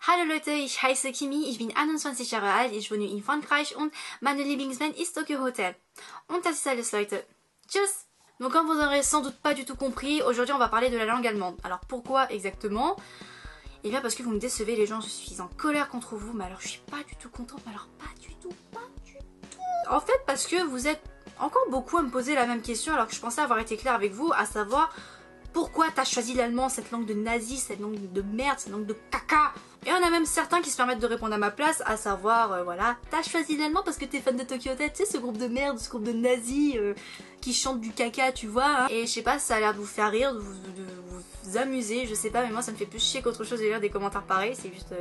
Hallo Leute, ich heiße Kimi, ich bin 21 Jahre alt, ich wohne in Frankreich und meine Lieblingsband ist Tokyo Hotel. Und das ist alles Leute. Tschüss. Donc comme vous aurez sans doute pas du tout compris, aujourd'hui on va parler de la langue allemande. Alors pourquoi exactement? Eh bien parce que vous me décevez les gens, je suis en colère contre vous, mais alors je suis pas du tout contente, mais alors pas du tout. En fait parce que vous êtes encore beaucoup à me poser la même question alors que je pensais avoir été claire avec vous, à savoir pourquoi t'as choisi l'allemand, cette langue de nazi, cette langue de merde, cette langue de caca. Et on a même certains qui se permettent de répondre à ma place, à savoir, voilà, t'as choisi l'allemand parce que t'es fan de Tokyo Hotel, tu sais, ce groupe de merde, ce groupe de nazis qui chante du caca, tu vois. Hein. Et je sais pas, ça a l'air de vous faire rire, de vous amuser, je sais pas, mais moi ça me fait plus chier qu'autre chose de lire des commentaires pareils, c'est juste...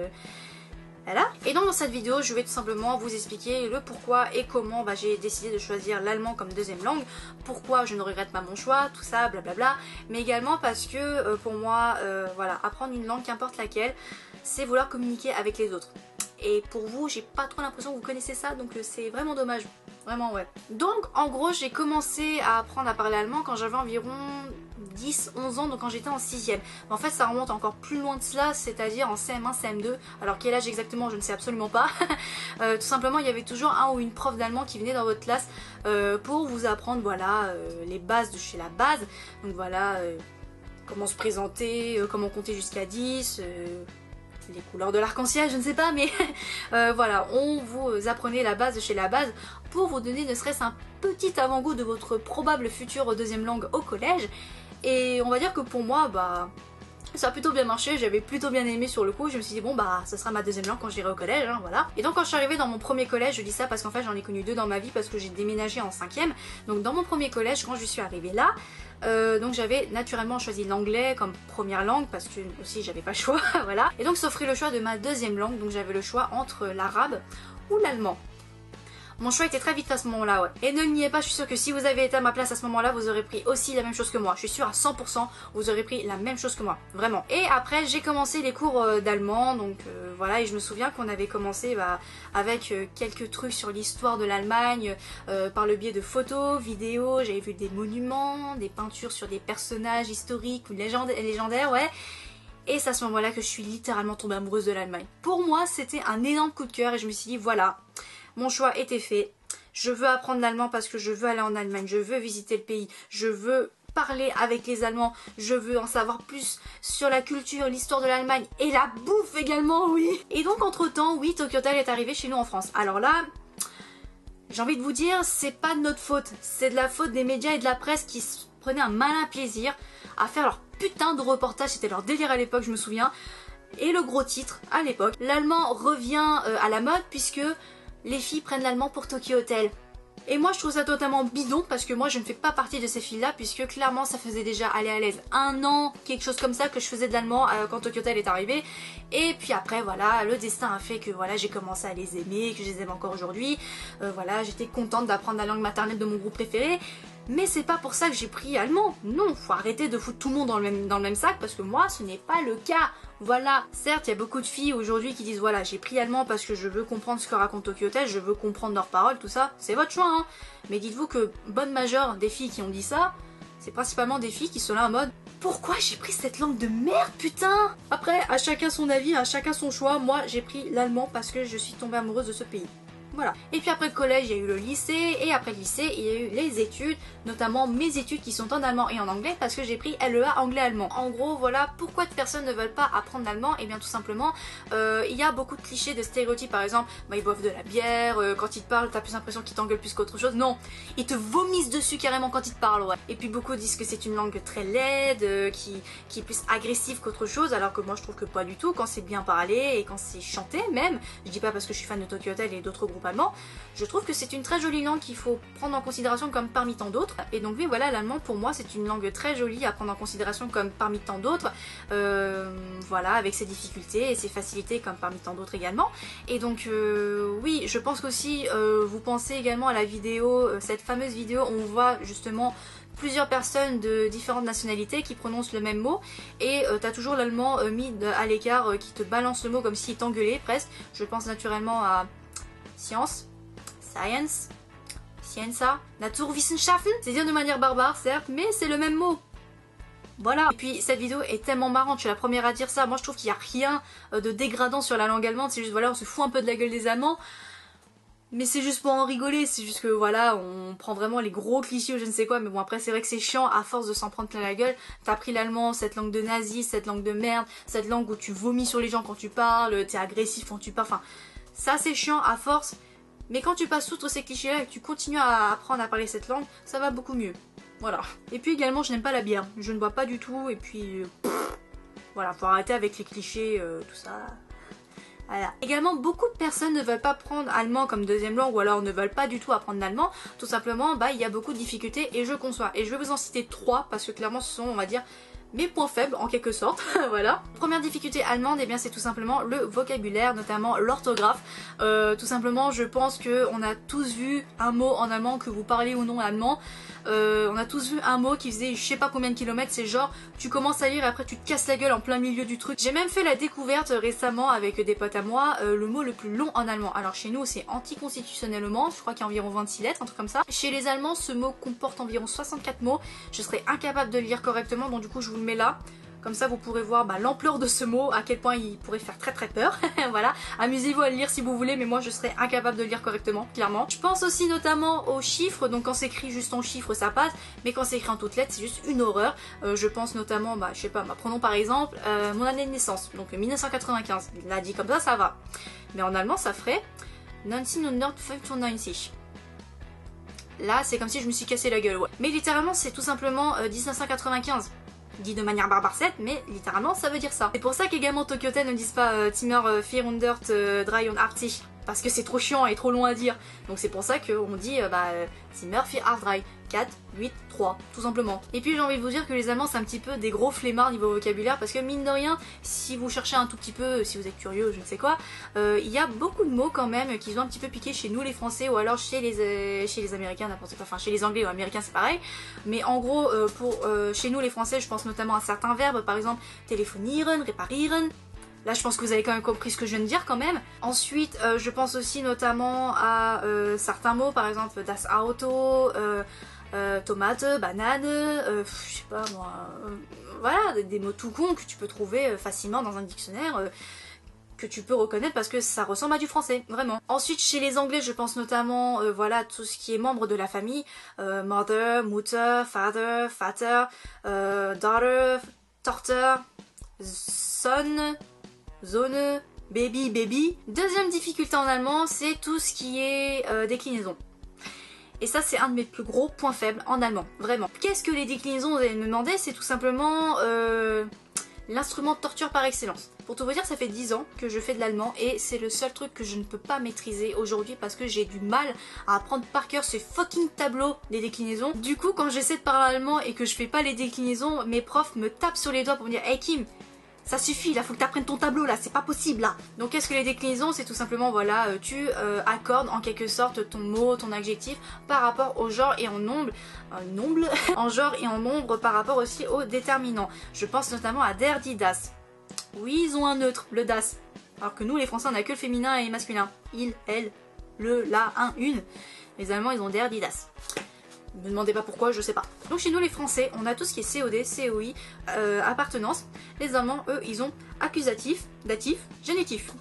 Voilà. Et donc dans cette vidéo, je vais tout simplement vous expliquer le pourquoi et comment j'ai décidé de choisir l'allemand comme deuxième langue, pourquoi je ne regrette pas mon choix, tout ça, blablabla, mais également parce que pour moi, voilà, apprendre une langue, qu'importe laquelle, c'est vouloir communiquer avec les autres. Et pour vous, j'ai pas trop l'impression que vous connaissez ça, donc c'est vraiment dommage. Vraiment, ouais. Donc, en gros, j'ai commencé à apprendre à parler allemand quand j'avais environ 10-11 ans, donc quand j'étais en 6ème. En fait, ça remonte encore plus loin de cela, c'est-à-dire en CM1, CM2. Alors, quel âge exactement, je ne sais absolument pas. Tout simplement, il y avait toujours un ou une prof d'allemand qui venait dans votre classe pour vous apprendre, voilà, les bases de chez la base. Donc, voilà, comment se présenter, comment compter jusqu'à 10... les couleurs de l'arc-en-ciel, je ne sais pas, mais voilà, on vous apprenait la base de chez la base pour vous donner ne serait-ce un petit avant-goût de votre probable future deuxième langue au collège. Et on va dire que pour moi, ça a plutôt bien marché, j'avais plutôt bien aimé sur le coup, je me suis dit bon ce sera ma deuxième langue quand j'irai au collège, hein, voilà. Et donc quand je suis arrivée dans mon premier collège, je dis ça parce qu'en fait j'en ai connu deux dans ma vie parce que j'ai déménagé en 5ème. Donc dans mon premier collège, quand je suis arrivée là, donc j'avais naturellement choisi l'anglais comme première langue parce que aussi j'avais pas le choix, voilà. Et donc s'offrit le choix de ma deuxième langue, donc j'avais le choix entre l'arabe ou l'allemand. Mon choix était très vite à ce moment-là, ouais. Et ne le niez pas, je suis sûre que si vous avez été à ma place à ce moment-là, vous aurez pris aussi la même chose que moi. Je suis sûre à 100%, vous aurez pris la même chose que moi, vraiment. Et après, j'ai commencé les cours d'allemand, donc voilà, et je me souviens qu'on avait commencé avec quelques trucs sur l'histoire de l'Allemagne, par le biais de photos, vidéos, j'avais vu des monuments, des peintures sur des personnages historiques ou légendaires, ouais. Et c'est à ce moment-là que je suis littéralement tombée amoureuse de l'Allemagne. Pour moi, c'était un énorme coup de cœur et je me suis dit, voilà, mon choix était fait. Je veux apprendre l'allemand parce que je veux aller en Allemagne, je veux visiter le pays, je veux parler avec les Allemands, je veux en savoir plus sur la culture, l'histoire de l'Allemagne et la bouffe également, oui. Et donc entre-temps, oui, Tokyo Hotel est arrivé chez nous en France. Alors là, j'ai envie de vous dire, c'est pas de notre faute, c'est de la faute des médias et de la presse qui se prenaient un malin plaisir à faire leur putain de reportage, c'était leur délire à l'époque, je me souviens. Et le gros titre, à l'époque, l'allemand revient à la mode puisque les filles prennent l'allemand pour Tokyo Hotel. Et moi je trouve ça totalement bidon parce que moi je ne fais pas partie de ces filles-là puisque clairement ça faisait déjà aller à l'aise un an, quelque chose comme ça que je faisais de l'allemand quand Tokyo Hotel est arrivé. Et puis après voilà, le destin a fait que voilà, j'ai commencé à les aimer, que je les aime encore aujourd'hui. Voilà, j'étais contente d'apprendre la langue maternelle de mon groupe préféré. Mais c'est pas pour ça que j'ai pris allemand. Non, faut arrêter de foutre tout le monde dans le même sac parce que moi ce n'est pas le cas. Voilà, certes il y a beaucoup de filles aujourd'hui qui disent voilà, j'ai pris allemand parce que je veux comprendre ce que raconte Tokyo Hotel, je veux comprendre leurs paroles, tout ça, c'est votre choix hein. Mais dites-vous que bonne majeure des filles qui ont dit ça, c'est principalement des filles qui sont là en mode pourquoi j'ai pris cette langue de merde putain. Après, à chacun son avis, à chacun son choix, moi j'ai pris l'allemand parce que je suis tombée amoureuse de ce pays. Voilà. Et puis après le collège, il y a eu le lycée, et après le lycée, il y a eu les études, notamment mes études qui sont en allemand et en anglais, parce que j'ai pris LEA anglais-allemand. En gros, voilà, pourquoi de personnes ne veulent pas apprendre l'allemand? Et bien tout simplement, il y a beaucoup de clichés, de stéréotypes, par exemple, ils boivent de la bière, quand ils te parlent, t'as plus l'impression qu'ils t'engueulent plus qu'autre chose. Non, ils te vomissent dessus carrément quand ils te parlent, ouais. Et puis beaucoup disent que c'est une langue très laide, qui est plus agressive qu'autre chose, alors que moi je trouve que pas du tout, quand c'est bien parlé, et quand c'est chanté même, je dis pas parce que je suis fan de Tokyo Hotel et d'autres groupes allemand, je trouve que c'est une très jolie langue qu'il faut prendre en considération comme parmi tant d'autres. Et donc oui voilà, l'allemand pour moi c'est une langue très jolie à prendre en considération comme parmi tant d'autres, voilà, avec ses difficultés et ses facilités comme parmi tant d'autres également. Et donc oui, je pense qu'aussi vous pensez également à la vidéo, cette fameuse vidéo où on voit justement plusieurs personnes de différentes nationalités qui prononcent le même mot et t'as toujours l'allemand mis à l'écart qui te balance le mot comme s'il t'engueulait presque. Je pense naturellement à science, science, scienza, Naturwissenschaften, c'est dire de manière barbare certes, mais c'est le même mot. Voilà. Et puis cette vidéo est tellement marrante, je suis la première à dire ça. Moi je trouve qu'il n'y a rien de dégradant sur la langue allemande, c'est juste voilà, on se fout un peu de la gueule des Allemands. Mais c'est juste pour en rigoler, c'est juste que voilà, on prend vraiment les gros clichés ou je ne sais quoi, mais bon après c'est vrai que c'est chiant à force de s'en prendre plein la gueule. T'as appris l'allemand, cette langue de nazi, cette langue de merde, cette langue où tu vomis sur les gens quand tu parles, t'es agressif quand tu parles, enfin ça c'est chiant à force. Mais quand tu passes outre ces clichés là et que tu continues à apprendre à parler cette langue, ça va beaucoup mieux. Voilà. Et puis également je n'aime pas la bière, je ne bois pas du tout et puis voilà, faut arrêter avec les clichés, tout ça. Voilà. Également, beaucoup de personnes ne veulent pas prendre allemand comme deuxième langue ou alors ne veulent pas du tout apprendre l'allemand. Tout simplement, il y a beaucoup de difficultés et je conçois. Et je vais vous en citer 3 parce que clairement ce sont, on va dire, mes points faibles en quelque sorte. Voilà. Première difficulté allemande, et bien c'est tout simplement le vocabulaire, notamment l'orthographe. Tout simplement, je pense qu'on a tous vu un mot en allemand, que vous parlez ou non allemand. On a tous vu un mot qui faisait je sais pas combien de kilomètres, c'est genre tu commences à lire et après tu te casses la gueule en plein milieu du truc. J'ai même fait la découverte récemment avec des potes à moi, le mot le plus long en allemand. Alors chez nous c'est anticonstitutionnellement, je crois qu'il y a environ 26 lettres, un truc comme ça. Chez les Allemands ce mot comporte environ 64 mots, je serais incapable de le lire correctement donc du coup je vous le mets là. Comme ça vous pourrez voir l'ampleur de ce mot, à quel point il pourrait faire très très peur. Voilà, amusez-vous à le lire si vous voulez, mais moi je serais incapable de le lire correctement, clairement. Je pense aussi notamment aux chiffres, donc quand c'est écrit juste en chiffres ça passe, mais quand c'est écrit en toutes lettres c'est juste une horreur. Je pense notamment, je sais pas, prenons par exemple mon année de naissance, donc 1995. Là dit comme ça va. Mais en allemand ça ferait 1995. Là c'est comme si je me suis cassé la gueule, ouais. Mais littéralement c'est tout simplement 1995. Dit de manière barbarsette, mais littéralement ça veut dire ça. C'est pour ça qu'également Tokyoten ne disent pas Zimmer 483, parce que c'est trop chiant et trop long à dire. Donc c'est pour ça qu'on dit Zimmer 483, 4, 8, 3, tout simplement. Et puis j'ai envie de vous dire que les Allemands c'est un petit peu des gros flemmards niveau vocabulaire, parce que mine de rien, si vous cherchez un tout petit peu, si vous êtes curieux, je ne sais quoi, il y a beaucoup de mots quand même qui ont un petit peu piqué chez nous les Français, ou alors chez les Américains, n'importe quoi, enfin chez les Anglais ou Américains c'est pareil. Mais en gros, chez nous les Français, je pense notamment à certains verbes, par exemple téléphonieren, réparieren. Là, je pense que vous avez quand même compris ce que je viens de dire quand même. Ensuite, je pense aussi notamment à certains mots, par exemple das Auto, tomate, banane, je sais pas moi, voilà, des mots tout cons que tu peux trouver facilement dans un dictionnaire, que tu peux reconnaître parce que ça ressemble à du français, vraiment. Ensuite, chez les Anglais, je pense notamment, voilà, tout ce qui est membre de la famille, mother, mutter, father, vater, daughter, tochter, son, zone, baby, baby. Deuxième difficulté en allemand, c'est tout ce qui est déclinaison. Et ça c'est un de mes plus gros points faibles en allemand, vraiment. Qu'est-ce que les déclinaisons, vous allez me demander? C'est tout simplement l'instrument de torture par excellence. Pour tout vous dire, ça fait 10 ans que je fais de l'allemand et c'est le seul truc que je ne peux pas maîtriser aujourd'hui parce que j'ai du mal à apprendre par cœur ce fucking tableau des déclinaisons. Du coup, quand j'essaie de parler allemand et que je fais pas les déclinaisons, mes profs me tapent sur les doigts pour me dire « Hey Kim, ça suffit, là, faut que tu apprennes ton tableau, là, c'est pas possible, là !» Donc qu'est-ce que les déclinaisons? C'est tout simplement, voilà, tu accordes en quelque sorte ton mot, ton adjectif par rapport au genre et en nombre, en genre et en nombre par rapport aussi au déterminant. Je pense notamment à der, die, das. Oui, ils ont un neutre, le das. Alors que nous, les Français, on a que le féminin et le masculin. Il, elle, le, la, un, une. Les Allemands, ils ont der, die, das. Ne me demandez pas pourquoi, je sais pas. Donc chez nous les Français, on a tout ce qui est COD, COI, appartenance. Les Allemands, eux, ils ont accusatif, datif, génitif.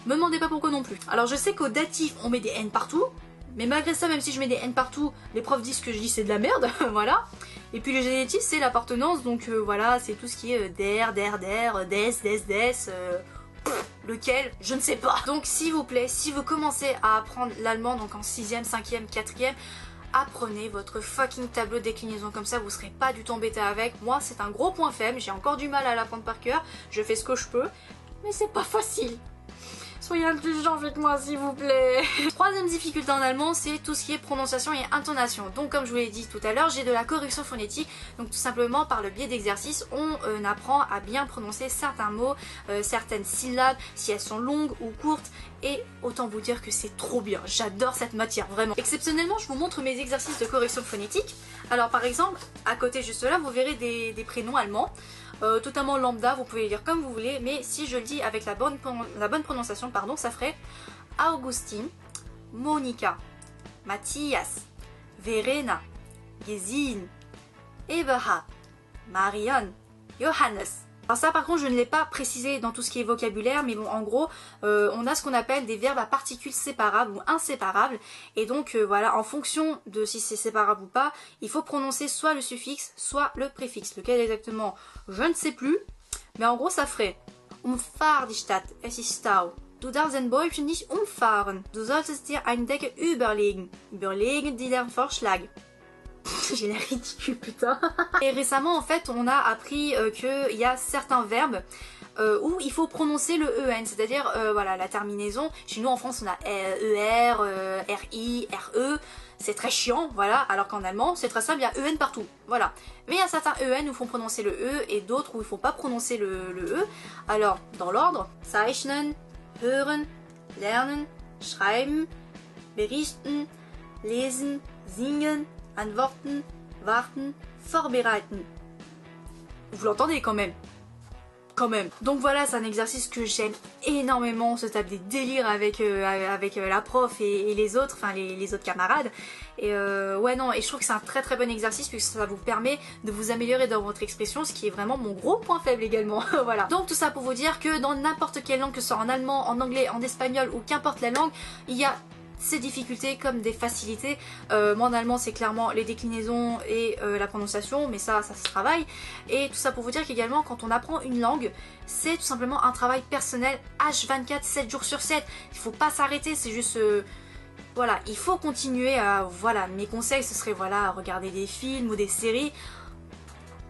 Me demandez pas pourquoi non plus. Alors je sais qu'au datif, on met des N partout. Mais malgré ça, même si je mets des N partout, les profs disent que je dis c'est de la merde, voilà. Et puis le génitif, c'est l'appartenance, donc voilà, c'est tout ce qui est der, des, lequel, je ne sais pas. Donc s'il vous plaît, si vous commencez à apprendre l'allemand, donc en 6ème, 5ème, 4ème, apprenez votre fucking tableau de déclinaison, comme ça vous serez pas du tout embêté avec. Moi c'est un gros point faible, j'ai encore du mal à l'apprendre par cœur, je fais ce que je peux, mais c'est pas facile. Soyez indulgents avec moi s'il vous plaît. Troisième difficulté en allemand, c'est tout ce qui est prononciation et intonation. Donc comme je vous l'ai dit tout à l'heure, j'ai de la correction phonétique. Donc tout simplement par le biais d'exercices, on apprend à bien prononcer certains mots, certaines syllabes, si elles sont longues ou courtes. Et autant vous dire que c'est trop bien, j'adore cette matière, vraiment. Exceptionnellement, je vous montre mes exercices de correction phonétique. Alors par exemple, à côté juste là, vous verrez des prénoms allemands. Totalement lambda, vous pouvez les lire comme vous voulez, mais si je le dis avec la bonne prononciation, pardon, ça ferait Augustin, Monika, Matthias, Verena, Gesine, Eberhard, Marion, Johannes. Alors ça par contre je ne l'ai pas précisé dans tout ce qui est vocabulaire, mais bon en gros on a ce qu'on appelle des verbes à particules séparables ou inséparables, et donc voilà, en fonction de si c'est séparable ou pas, il faut prononcer soit le suffixe soit le préfixe. Lequel exactement je ne sais plus, mais en gros ça ferait Umfahr die Stadt, es ist Stau. Du darfst ein Bäumchen nicht umfahren, du solltest dir eine Decke überlegen. Überlegen dir den Vorschlag. J'ai l'air ridicule, putain. Et récemment, en fait, on a appris qu'il y a certains verbes où il faut prononcer le EN, c'est-à-dire, voilà, la terminaison. Chez nous, en France, on a ER, RI, RE. C'est très chiant, voilà, alors qu'en allemand, c'est très simple, il y a EN partout, voilà. Mais il y a certains EN où il faut prononcer le E et d'autres où il ne faut pas prononcer le E. Alors, dans l'ordre, zeichnen, hören, lernen, schreiben, berichten, lesen, singen, antworten, warten, vorbereiten. Vous l'entendez quand même. Donc voilà, c'est un exercice que j'aime énormément. On se tape des délires avec la prof et les autres, enfin les autres camarades. Et ouais non, et je trouve que c'est un très très bon exercice puisque ça vous permet de vous améliorer dans votre expression, ce qui est vraiment mon gros point faible également. Voilà. Donc tout ça pour vous dire que dans n'importe quelle langue, que ce soit en allemand, en anglais, en espagnol ou qu'importe la langue, il y a ces difficultés comme des facilités. Moi en allemand c'est clairement les déclinaisons et la prononciation, mais ça se travaille. Et tout ça pour vous dire qu'également quand on apprend une langue, c'est tout simplement un travail personnel H24, 7 jours sur 7. Il faut pas s'arrêter, c'est juste... voilà, il faut continuer à... Voilà, mes conseils ce serait voilà, regarder des films ou des séries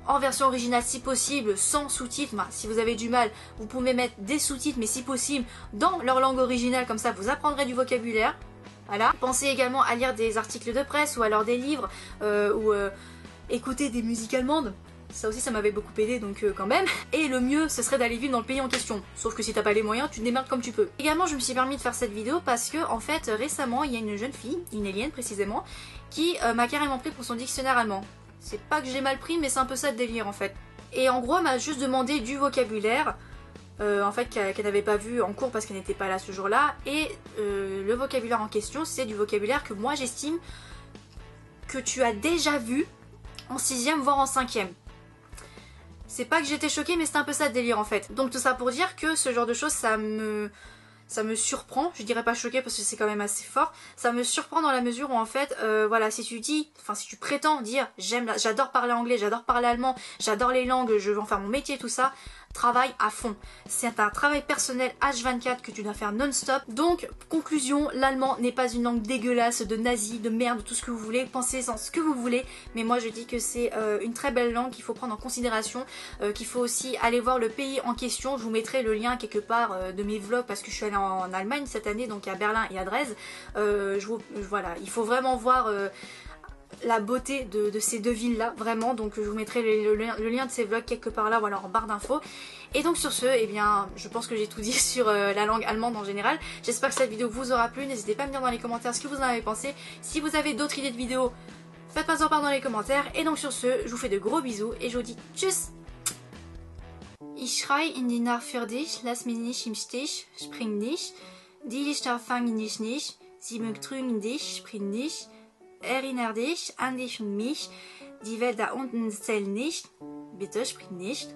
en version originale si possible, sans sous-titres. Bah, si vous avez du mal, vous pouvez mettre des sous-titres, mais si possible dans leur langue originale, comme ça vous apprendrez du vocabulaire. Voilà. Pensez également à lire des articles de presse ou alors des livres ou écouter des musiques allemandes. Ça aussi ça m'avait beaucoup aidé, donc quand même. Et le mieux ce serait d'aller vivre dans le pays en question. Sauf que si t'as pas les moyens, tu te démerdes comme tu peux. Également je me suis permis de faire cette vidéo parce que en fait récemment il y a une jeune fille, une Eliane précisément, qui m'a carrément pris pour son dictionnaire allemand. C'est pas que j'ai mal pris mais c'est un peu ça le délire en fait. Et en gros elle m'a juste demandé du vocabulaire. En fait qu'elle n'avait pas vu en cours parce qu'elle n'était pas là ce jour-là, et le vocabulaire en question c'est du vocabulaire que moi j'estime que tu as déjà vu en 6ème voire en 5ème. C'est pas que j'étais choquée mais c'est un peu ça le délire en fait. Donc tout ça pour dire que ce genre de choses ça me surprend, je dirais pas choquée parce que c'est quand même assez fort, ça me surprend dans la mesure où en fait, voilà, si tu prétends dire j'adore parler anglais, j'adore parler allemand, j'adore les langues, je veux en faire mon métier, tout ça, travaille à fond. C'est un travail personnel H24 que tu dois faire non-stop. Donc, conclusion, l'allemand n'est pas une langue dégueulasse, de nazi, de merde, tout ce que vous voulez, pensez en ce que vous voulez, mais moi je dis que c'est une très belle langue qu'il faut prendre en considération, qu'il faut aussi aller voir le pays en question. Je vous mettrai le lien quelque part de mes vlogs parce que je suis allée en Allemagne cette année, donc à Berlin et à Dresde. Voilà, il faut vraiment voir la beauté de ces deux villes là, vraiment. Donc je vous mettrai le lien de ces vlogs quelque part là ou alors en barre d'infos. Et donc sur ce, eh bien je pense que j'ai tout dit sur la langue allemande en général. J'espère que cette vidéo vous aura plu, n'hésitez pas à me dire dans les commentaires ce que vous en avez pensé. Si vous avez d'autres idées de vidéos, faites-moi en part dans les commentaires. Et donc sur ce, je vous fais de gros bisous et je vous dis tchuss. Ich schrei in die Nacht für dich, lass mich nicht im Stich, spring nicht. Die Lichter fangen dich nicht, sie betrügen dich, spring nicht. Erinner dich an dich und mich, die Welt da unten zählt nicht, bitte sprich nicht.